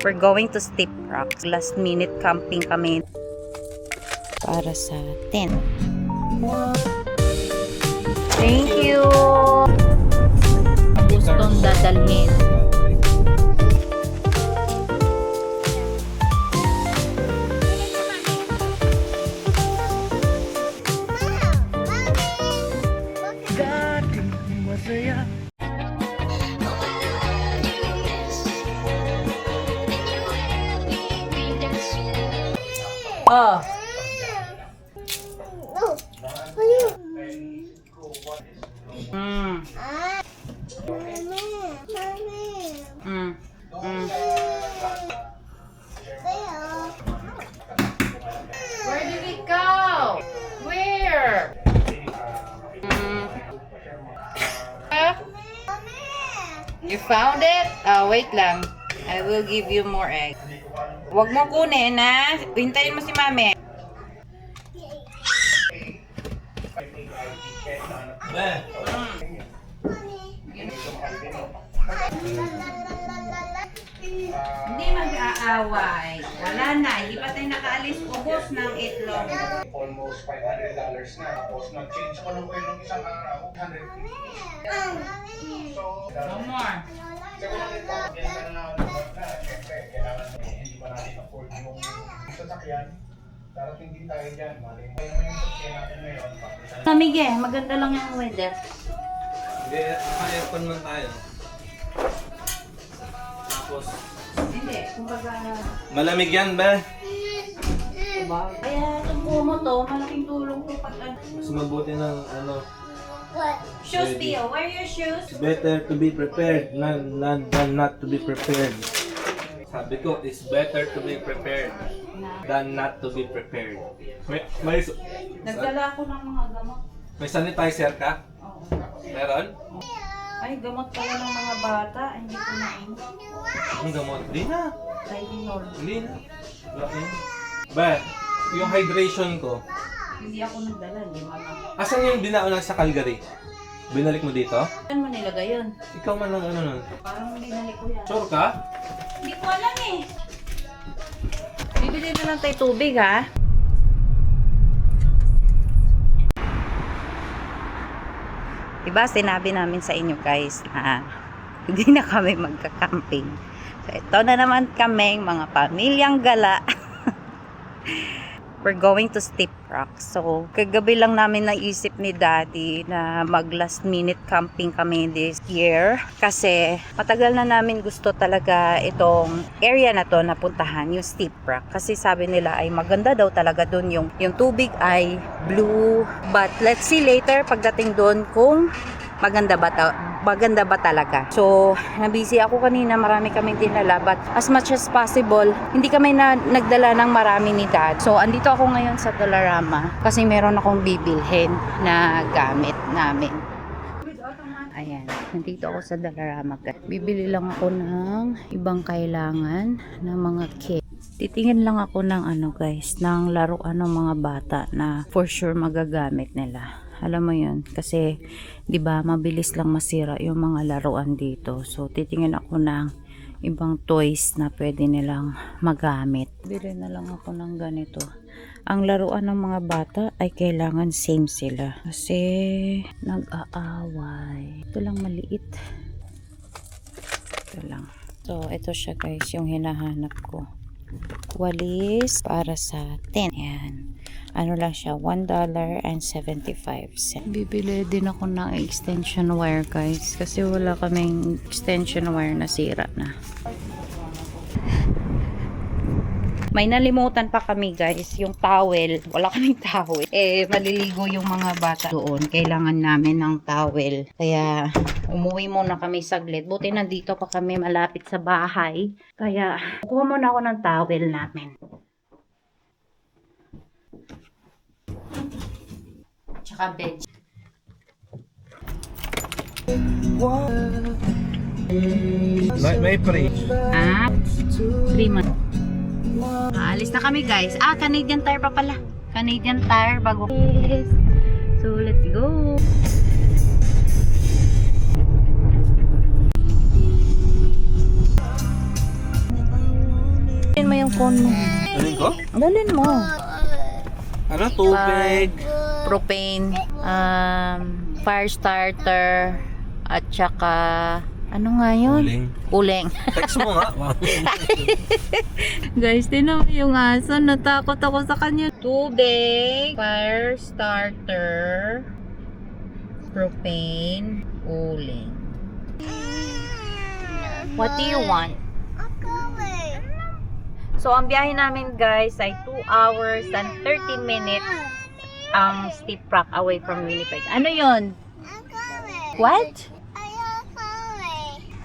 We're going to Steep Rocks. Last minute camping kami para sa tent. Thank you! Gustong dadalhin. Oh. Where did it go? Where? You found it? Oh, wait lang. I will give you more egg. Huwag mo kunin, ha? Hintayin mo si mami. Hindi mag-aaway. Wala na. Hindi pa tayo nakaalis. Ubos ng itlog. Almost $500 na. Tapos nag-change ko lang kayo ng isang araw. $150. So, No more. hindi pa natin afford yung sasakyan. Darating din tayo dyan. Malay mo naman yung sasakyan natin ngayon. Namige, maganda lang yung weather. Hindi, naka-aircon man tayo. Tapos, Hindi, kumbaga... malamig yan ba? Diba? Kaya itong mo to, malaking tulong ko pag... Mas mabuti ng ano, Shoes, Tio. Wear your shoes. it's better to be prepared than not to be prepared. Sabi ko, it's better to be prepared than not to be prepared. May Nagdala ako ng mga gamot. may sanitizer ka? Oo. Meron? Ay, gamot pala ng mga bata. Hindi ko na in. Ang gamot? Hindi na. Tylenol. Hindi na. Wala na. Ba, yung hydration ko, Hindi ako nagdala. Hindi mo na. asan yung binaon sa Calgary? Binalik mo dito? Saan mo nilagay yun? Ikaw man lang ano nun. Parang binalik ko yan. Sure ka? Hindi ko alam eh. Bibili na lang tayo tubig ha. Diba sinabi namin sa inyo guys na hindi na kami magka-camping. So ito na naman kaming mga pamilyang gala. We're going to Steep Rocks. So, kagabi lang namin naisip ni Daddy na mag last minute camping kami this year. Kasi matagal na namin gusto talaga itong area na to na puntahan, yung Steep Rock. Kasi sabi nila ay maganda daw talaga dun yung tubig ay blue. But let's see later pagdating dun kung maganda ba talaga. So, nabisi ako kanina, marami kaming dinala, but as much as possible, hindi kami nagdala ng marami ni Dad. So, andito ako ngayon sa Dollarama kasi meron akong bibilhin na gamit namin. Ayan, nandito ako sa Dollarama. Bibili lang ako ng ibang kailangan ng mga kit. Titingin lang ako ng guys, ng laruan ng mga bata na for sure magagamit nila. Alam mo yun, kasi 'di ba mabilis lang masira yung mga laruan dito. So titingin ako ng ibang toys na pwede nilang magamit. Bili na lang ako ng ganito. Ang laruan ng mga bata ay kailangan same sila kasi nag-aaway. Ito lang maliit. Ito lang. So ito siya guys, yung hinahanap ko. Walis para sa tent. Yan. Ano lang siya, $1.75. Bibili din ako ng extension wire guys kasi wala kaming extension wire na sira na. May nalimutan pa kami guys, yung towel. Wala kaming towel. Maliligo yung mga bata doon. Kailangan namin ng towel. Kaya umuwi muna kami saglit. Buti nandito pa kami malapit sa bahay. Kaya kukuha muna ako ng towel namin. Tsaka bed. May free. Free man. Alis na kami guys. Canadian Tire pa pala. Canadian Tire bago. So let's go. dalhin mo yung phone mo. Alin ko? Dalhin mo. Ano? Tubig. Propane, fire starter, at saka, ano nga yun? Uling. Uling. Text mo nga. Guys, tinan mo yung aso. Natakot ako sa kanya. Tubig, fire starter, propane, uling. What do you want? So, ang biyahe namin guys ay 2 hours and 30 minutes ang Steep Rock away from Winnipeg. Ano yon? What?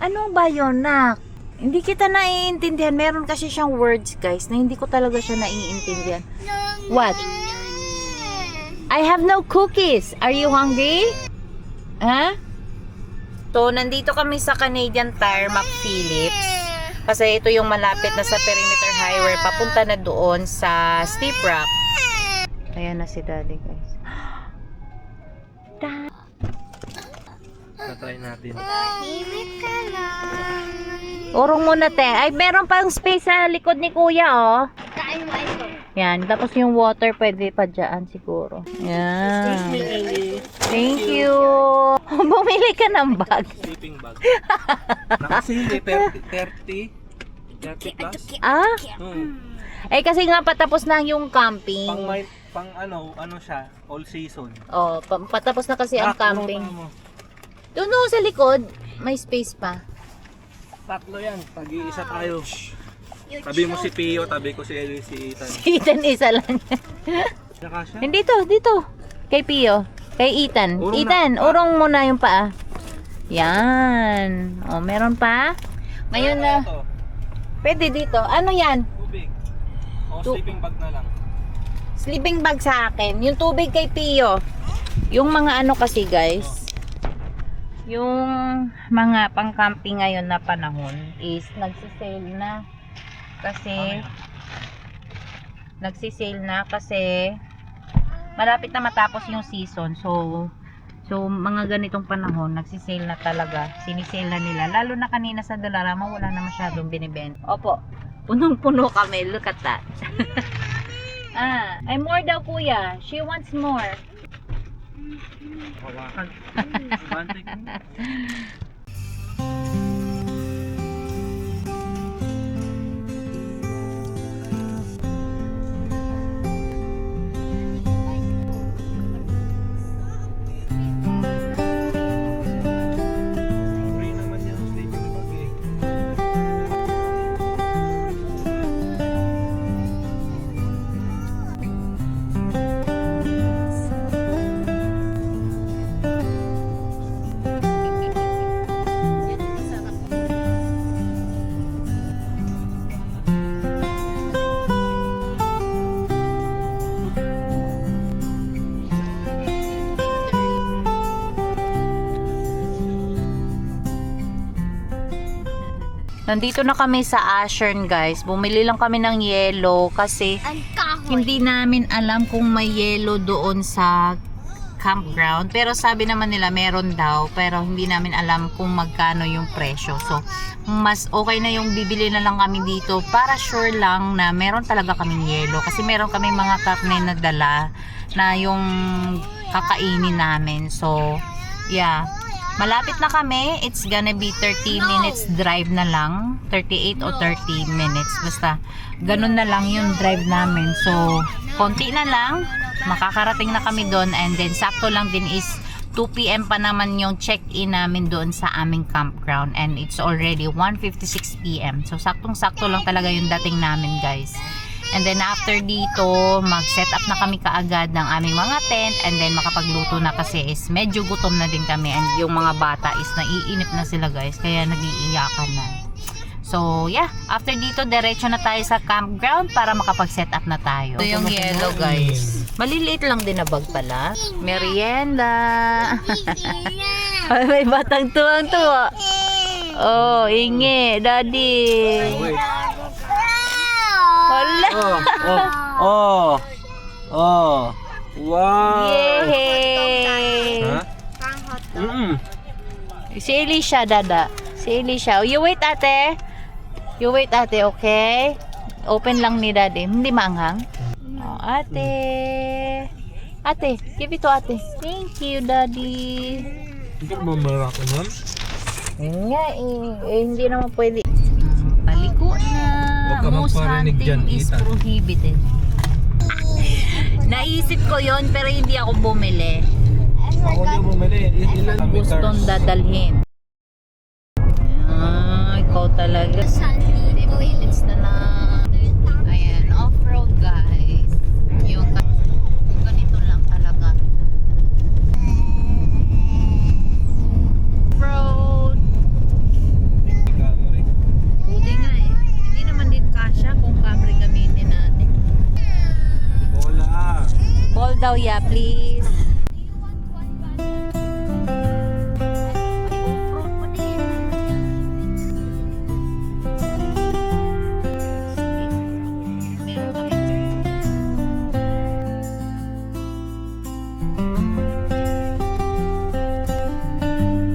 Ano ba yun, nak? Hindi kita naiintindihan. Meron kasi siyang words, guys, na hindi ko talaga siya naiintindihan. What? I have no cookies. Are you hungry? Ha? So, nandito kami sa Canadian Tire McPhillips. Kasi ito yung malapit na sa Perimeter Highway. Papunta na doon sa Steep Rock. Ayan na si Daddy, guys. Try natin. Urong muna, te. Ay, meron pa yung space sa likod ni Kuya, oh. Yan. Tapos yung water pwede pa dyan siguro. Yan. Thank you. Bumili ka ng bag. Sleeping bag. Nakasili 30 plus. Ah? Hmm. Eh, kasi nga patapos na yung camping. Pang ano siya, all season. Oh, patapos na kasi ang camping. Mo. Doon sa likod, may space pa. Tatlo yan, pag-iisa tayo. Tabi mo si Pio, tabi ko si Ellie, si Ethan. Ethan isa lang. Saka siya? Hindi dito. Kay Pio. Kay Ethan. Urong Ethan, na. urong mo na yung paa. Yan. O, meron pa? Ngayon na. Ito, Pwede dito. Ano yan? tubig. O sleeping bag na lang. Sleeping bag sa akin. Yung tubig kay Pio. Yung mga ano kasi guys, yung mga pang-camping ngayon na panahon is nagsisale na. Kasi malapit na matapos yung season. So mga ganitong panahon nagsisale na talaga. Sinisale na nila. Lalo na kanina sa Dollarama wala na masyadong binibenta. Opo. Punong-puno kami. Look at that. Ay more daw kuya. She wants more. Hawakan. Free naman yung sleeping bag eh. Nandito na kami sa Ashern guys. Bumili lang kami ng yelo kasi hindi namin alam kung may yelo doon sa campground. Pero sabi naman nila meron daw. Pero hindi namin alam kung magkano yung presyo. So, mas okay na yung bibili na lang kami dito para sure lang na meron talaga kaming yelo. Kasi meron kaming mga karne na dala na yung kakainin namin. So, yeah. Malapit na kami. It's gonna be 30 minutes drive na lang. 38 o 30 minutes. Basta, ganun na lang yung drive namin. So, konti na lang. Makakarating na kami doon. And then, sakto lang din is 2 p.m. pa naman yung check-in namin doon sa aming campground. And it's already 1:56 p.m. So, saktong-sakto lang talaga yung dating namin, guys. And then after dito, mag-set up na kami kaagad ng aming mga tent and then makapagluto na kasi is medyo gutom na din kami and yung mga bata is naiinip na sila guys kaya nag-iiyakan na. So yeah, after dito diretso na tayo sa campground para makapag-set up na tayo. Ito yung yellow guys. Maliliit lang din na bag pala. Merienda. May batang tuwang-tuwa. Oh, ingi, daddy. Hola. Oh. Wow. Yay! Ha? Si Elisha, dada. Si Elisha. You wait, ate. You wait, ate, okay? Open lang ni daddy. Hindi maanghang? Oh, ate. Ate, give it to ate. Thank you, daddy. Hindi ka bumara ko nun? Nga hindi naman pwede. Paliko na. Huwag ka Moose magparinig hunting dyan, is Ethan. prohibited. Naisip ko yon pero hindi ako bumili. Ako na bumili. Ilan Gustong dadalhin. Ikaw talaga. It's na lang. Ayan, off-road guys. Yung ganito lang talaga. Off-road. Hindi nga eh. Hindi naman din kasya kung Camry gamitin natin. Bola. Ball daw ya, please.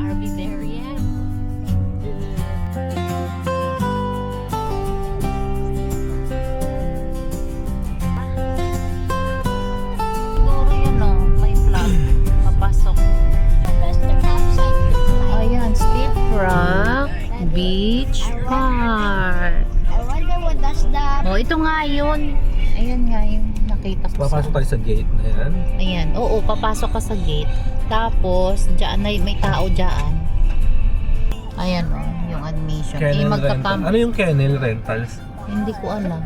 Are we there yet? Siguro yun o, may flag. Papasok. Ayan, Steep Rock Beach Park. I wonder what that's the... Oh, ito nga yun. Ayan nga yung nakita ko. Papasok tayo sa gate na yan. Ayan, oo, papasok ka sa gate. Tapos, dyan may tao dyan. Ayan o, yung admission. Kennel rental. Magka-camp. Ano yung kennel rentals? Hindi ko alam.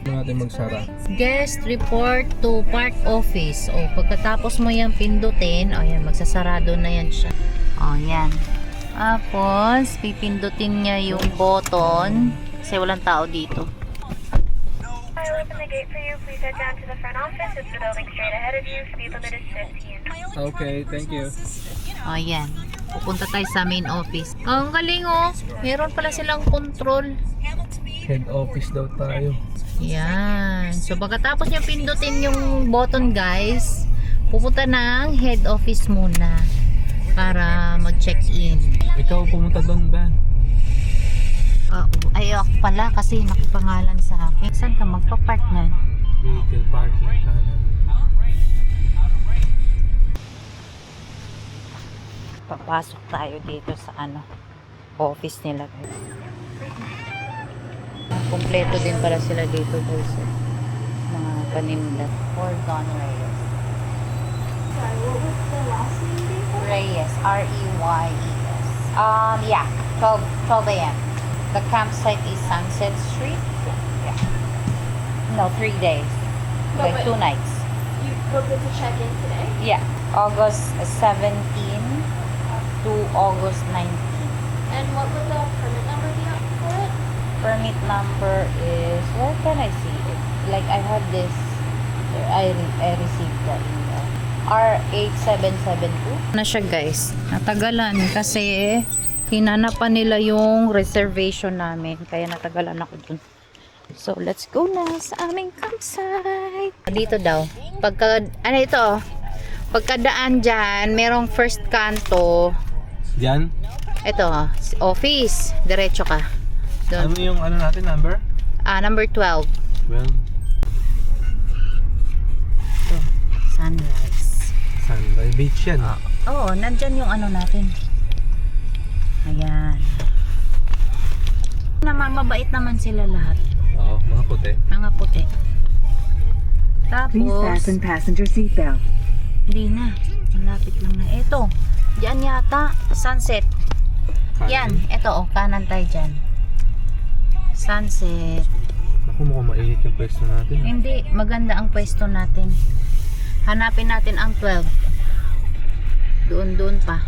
Ano natin magsara? Guest report to park office. O, pagkatapos mo yan pindutin, o yan, magsasarado na yan siya. O, yan. Tapos, pipindutin niya yung button. Kasi walang tao dito. I'll open the gate for you. Please head down to the front office. It's the building straight ahead of you. Speed limit is 15. Okay, thank you. O, yan. Pupunta tayo sa main office. Oh, ang galing oh. Meron pala silang control. Head office daw tayo. Yan. So, pagkatapos nyo pindutin yung button, guys, pupunta ng head office muna para mag-check-in. Ikaw pumunta doon ba? Ay, ako pala kasi nakapangalan sa akin. Saan ka magpa-park na? Vehicle parking kanan. Papasok tayo dito sa office nila. Kompleto din pala sila dito guys. Mga paninda. Gordon Reyes. Sorry, what was the last name before? Reyes. R-E-Y-E-S. Yeah. 12 a.m. The campsite is Sunset Street. Yeah. No, 3 days. No, Like but- 2 nights. You booked it to check in today? Yeah. August 17 to August 19. And what would the permit number be for it? Permit number is, where can I see it? Like I have this, I received the email. R8772. Na siya guys. Natagalan kasi hinanapan nila yung reservation namin. Kaya natagalan ako dun. So let's go na sa aming campsite. Dito daw. Pagkadaan dyan, merong first kanto. Diyan? Ito, office. Diretso ka. Ano Doon. yung natin number? Number 12. Well, Sunrise. Sunrise Beach yan. Oo, nandyan yung natin. Ayan. Mabait naman sila lahat. Oo, mga puti. Mga puti. Please Tapos, fasten passenger seatbelt. hindi na. Malapit lang na. Ito, dyan yata. Sunset. Yan, ito kanan tayo dyan. Sunset. Ako mukhang mainit yung pwesto natin. Hindi, maganda ang pwesto natin. Hanapin natin ang 12. Doon pa.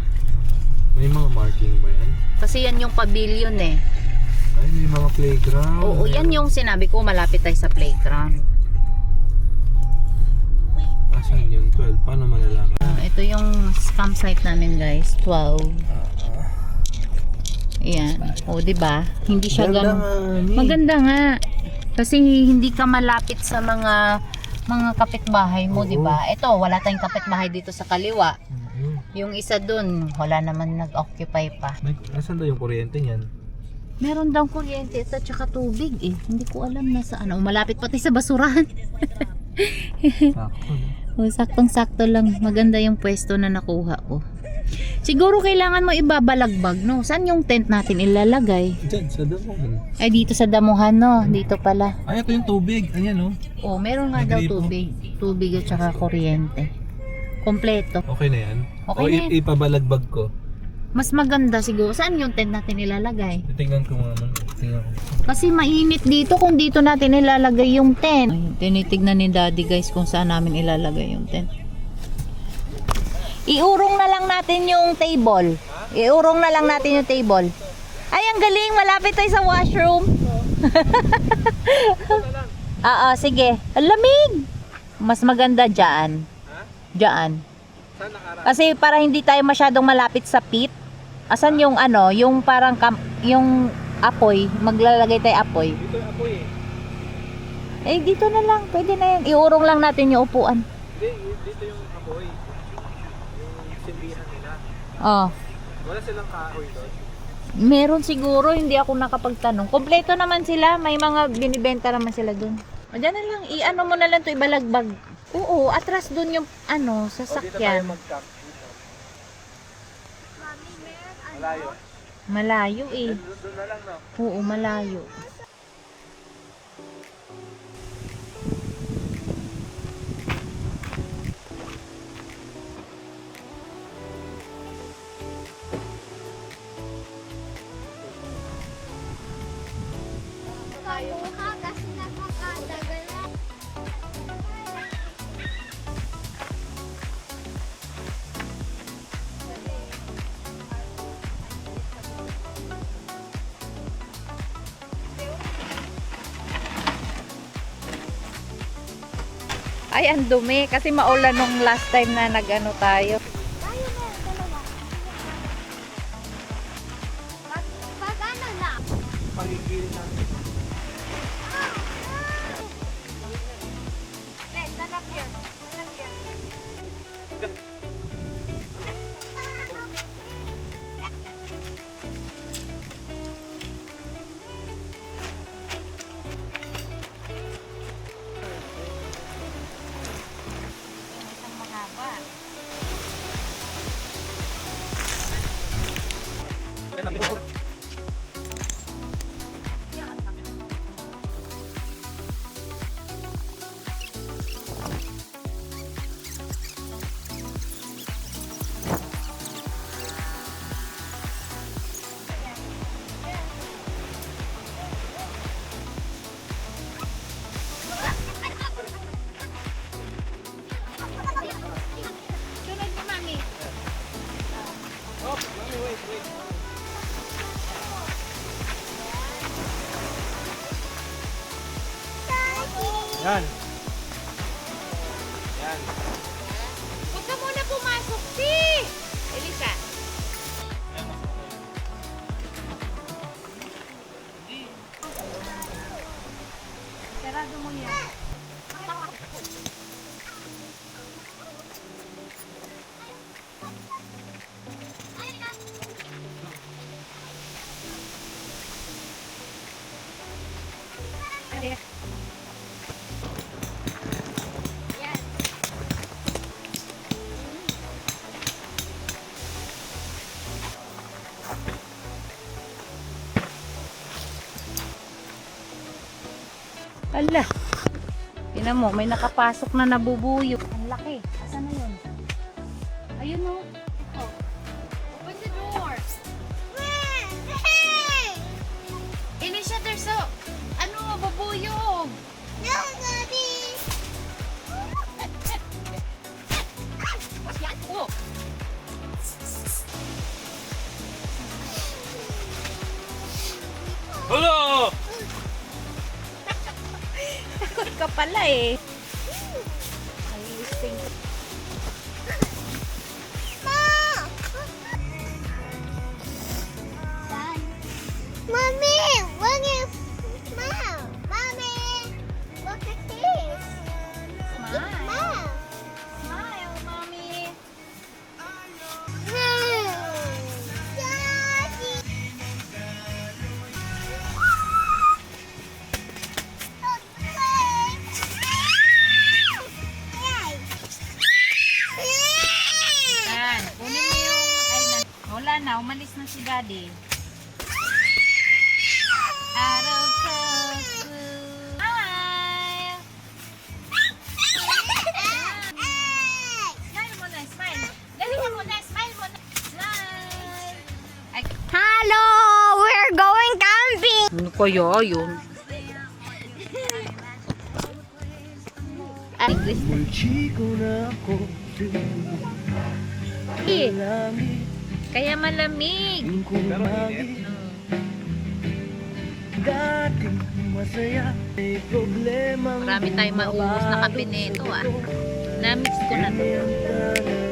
May mga marking ba yan? Kasi yan yung pavilion eh. Ay, may mga playground. Oo, yan yung sinabi ko, malapit tayo sa playground. Asan yun? 12? Paano malalaman? Ito yung campsite namin guys, 12. Ayan. O, diba? Hindi siya Ganda ganun. nga, ni. Maganda nga. Kasi hindi ka malapit sa mga kapitbahay mo, Oo. diba? Ito, wala tayong kapitbahay dito sa kaliwa. Mhm. Yung isa dun, wala naman nag-occupy pa. Asan daw yung kuryente niyan? Meron daw kuryente at saka tubig eh. Hindi ko alam na saan. Oh, malapit pati sa basurahan. Sakto. Oh, saktong-sakto lang. Maganda yung pwesto na nakuha ko. Siguro kailangan mo ibabalagbag, no? Saan yung tent natin ilalagay? Diyan, sa damuhan. Ay, dito sa damuhan, no? Dito pala. Ay, ito yung tubig. Ayan, oh. Oh, meron nga daw Nagripo. tubig. Tubig at saka kuryente. Kompleto. Okay na yan? Okay o na yan. ipabalagbag ko? Mas maganda siguro. Saan yung tent natin ilalagay? Titingnan ko mga tingnan ko. Kasi mainit dito kung dito natin ilalagay yung tent. Ayun, tinitignan ni Daddy guys kung saan namin ilalagay yung tent. Iurong na lang natin yung table. Iurong na lang natin yung table. Ay, ang galing. Malapit tayo sa washroom. Sige. Ang lamig. Mas maganda dyan. Dyan. Kasi para hindi tayo masyadong malapit sa pit. Asan yung ano, yung parang yung apoy, maglalagay tayo apoy. Dito yung apoy eh. Eh dito na lang, pwede na yan. Iurong lang natin yung upuan. Hindi, dito yung apoy. Yung simbihan nila. Oh. Wala silang kahoy doon. Meron siguro, hindi ako nakapagtanong. Kompleto naman sila, may mga binibenta naman sila dun. O dyan na lang, i-ano mo na lang to, ibalagbag. Oo, atras dun yung ano, sasakyan. mag-camp dito. Malayo. Malayo eh. Doon na lang, no? Oo, malayo. Kamuha kasi napakatagal na. Ay, ang dumi. Kasi maulan nung last time na nag-ano tayo. Tayo na, dalawa. Pag ano na? Pagigil natin. Danap yan. Danap yan. Sunod ni Mami. Yan. Yan. Huwag ka muna pumasok, si! Elisa. Sarado mo yan. Ala. Tingnan mo, may nakapasok na nabubuyo. Ang laki. Asan na yun? Ayun o. Open the door. Elisha, there's a... Ano, babuyog. No, Daddy. Oh. Hello! Takot ka pala eh. Ay, listing. Mommy, look at smile. Mommy, look at this. Smile. Smile, mommy. Daddy. Wala na, umalis na si Daddy. Araw ko. Hi! Smile mo na, smile. Dali ka muna, smile mo na. Smile. Ay, Hello! We're going camping! ano kaya yun? English. Kaya malamig. Marami tayong mauubos na kape nito ah. Namix ko na to.